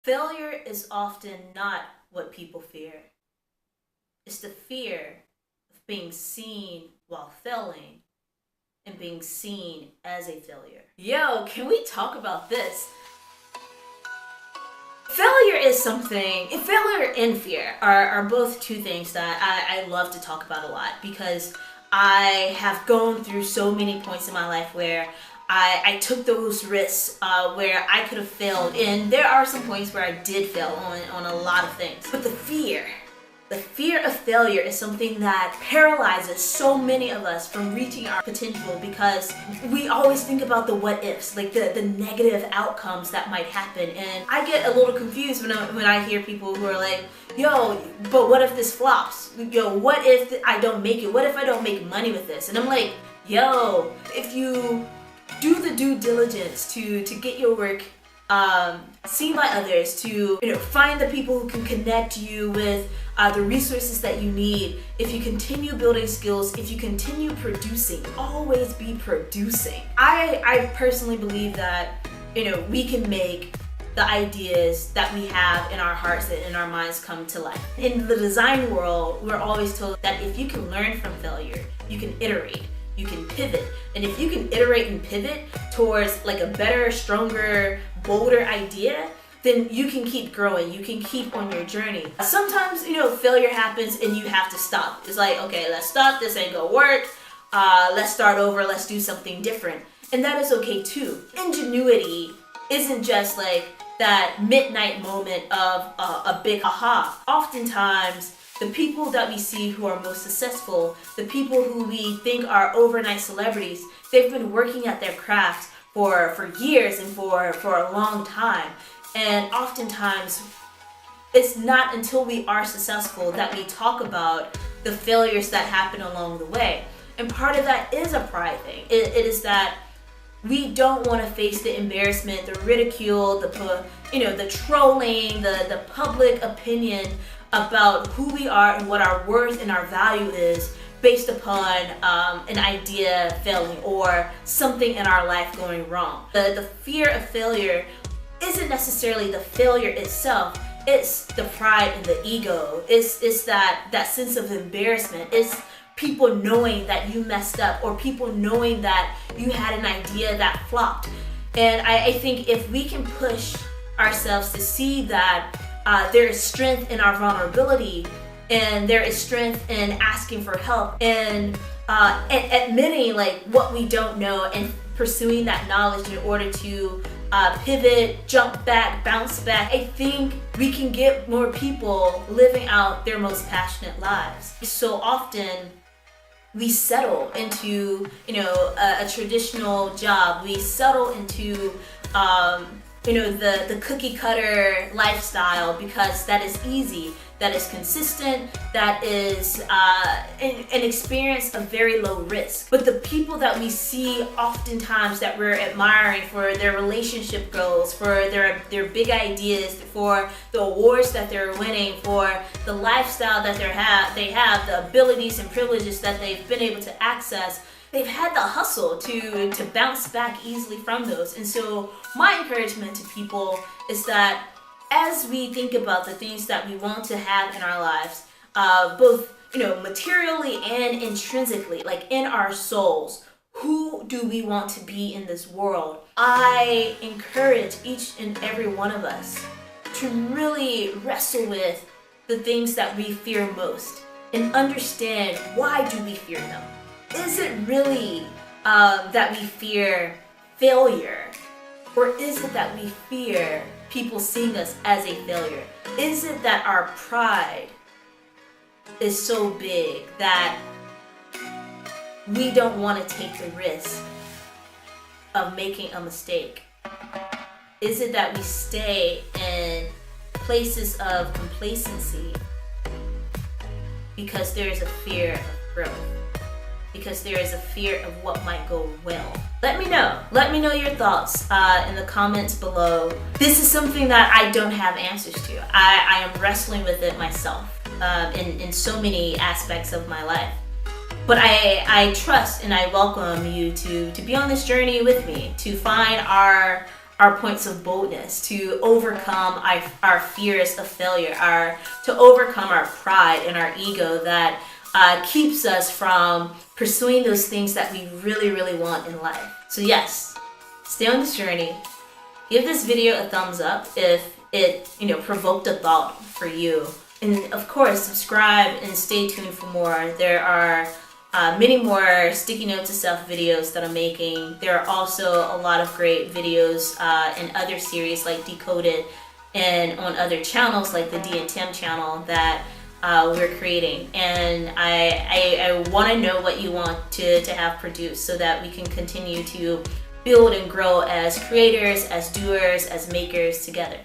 Failure is often not what people fear. It's the fear of being seen while failing and being seen as a failure. Yo, can we talk about this? Failure is something, failure and fear are both two things that I love to talk about a lot because I have gone through so many points in my life where I took those risks where I could have failed, and there are some points where I did fail on a lot of things. But the fear of failure is something that paralyzes so many of us from reaching our potential because we always think about the what ifs, like the negative outcomes that might happen. And I get a little confused when I hear people who are like, yo, but what if this flops? Yo, what if I don't make it? What if I don't make money with this? And I'm like, yo, if you do the due diligence to get your work seen by others, to find the people who can connect you with the resources that you need. If you continue building skills, if you continue producing, always be producing. I personally believe that we can make the ideas that we have in our hearts and in our minds come to life. In the design world, we're always told that if you can learn from failure, you can iterate, you can pivot. And if you can iterate and pivot towards like a better, stronger, bolder idea, then you can keep growing, you can keep on your journey. Sometimes, failure happens and you have to stop. It's like, okay, let's stop, this ain't gonna work. Let's start over, let's do something different. And that is okay too. Ingenuity isn't just like that midnight moment of a big aha. Oftentimes, the people that we see who are most successful, the people who we think are overnight celebrities, they've been working at their craft for years and for a long time. And oftentimes, it's not until we are successful that we talk about the failures that happen along the way. And part of that is a pride thing. It is that we don't want to face the embarrassment, the ridicule, the trolling, the public opinion about who we are and what our worth and our value is based upon an idea failing or something in our life going wrong. The fear of failure isn't necessarily the failure itself, it's the pride and the ego. It's that sense of embarrassment. It's people knowing that you messed up or people knowing that you had an idea that flopped. And I think if we can push ourselves to see that there is strength in our vulnerability and there is strength in asking for help and admitting like what we don't know and pursuing that knowledge in order to pivot, jump back, bounce back, I think we can get more people living out their most passionate lives. So often we settle into a traditional job. We settle into the cookie cutter lifestyle because that is easy, that is consistent, that is an experience of very low risk. But the people that we see oftentimes that we're admiring for their relationship goals, for their big ideas, for the awards that they're winning, for the lifestyle that they have, the abilities and privileges that they've been able to access, they've had the hustle to bounce back easily from those. And so my encouragement to people is that as we think about the things that we want to have in our lives, both materially and intrinsically, like in our souls, who do we want to be in this world? I encourage each and every one of us to really wrestle with the things that we fear most and understand, why do we fear them? Is it really that we fear failure? Or is it that we fear people seeing us as a failure? Is it that our pride is so big that we don't want to take the risk of making a mistake? Is it that we stay in places of complacency because there is a fear of growth? Because there is a fear of what might go well? Let me know your thoughts in the comments below. This is something that I don't have answers to. I am wrestling with it myself in so many aspects of my life. But I trust and I welcome you to be on this journey with me, to find our our points of boldness, to overcome our fears of failure, to overcome our pride and our ego that keeps us from pursuing those things that we really, really want in life. So yes, stay on this journey. Give this video a thumbs up if it provoked a thought for you. And of course, subscribe and stay tuned for more. There are many more Sticky Notes to Self videos that I'm making. There are also a lot of great videos in other series like Decoded and on other channels like the D and Tim channel that we're creating. And I want to know what you want to have produced so that we can continue to build and grow as creators, as doers, as makers together.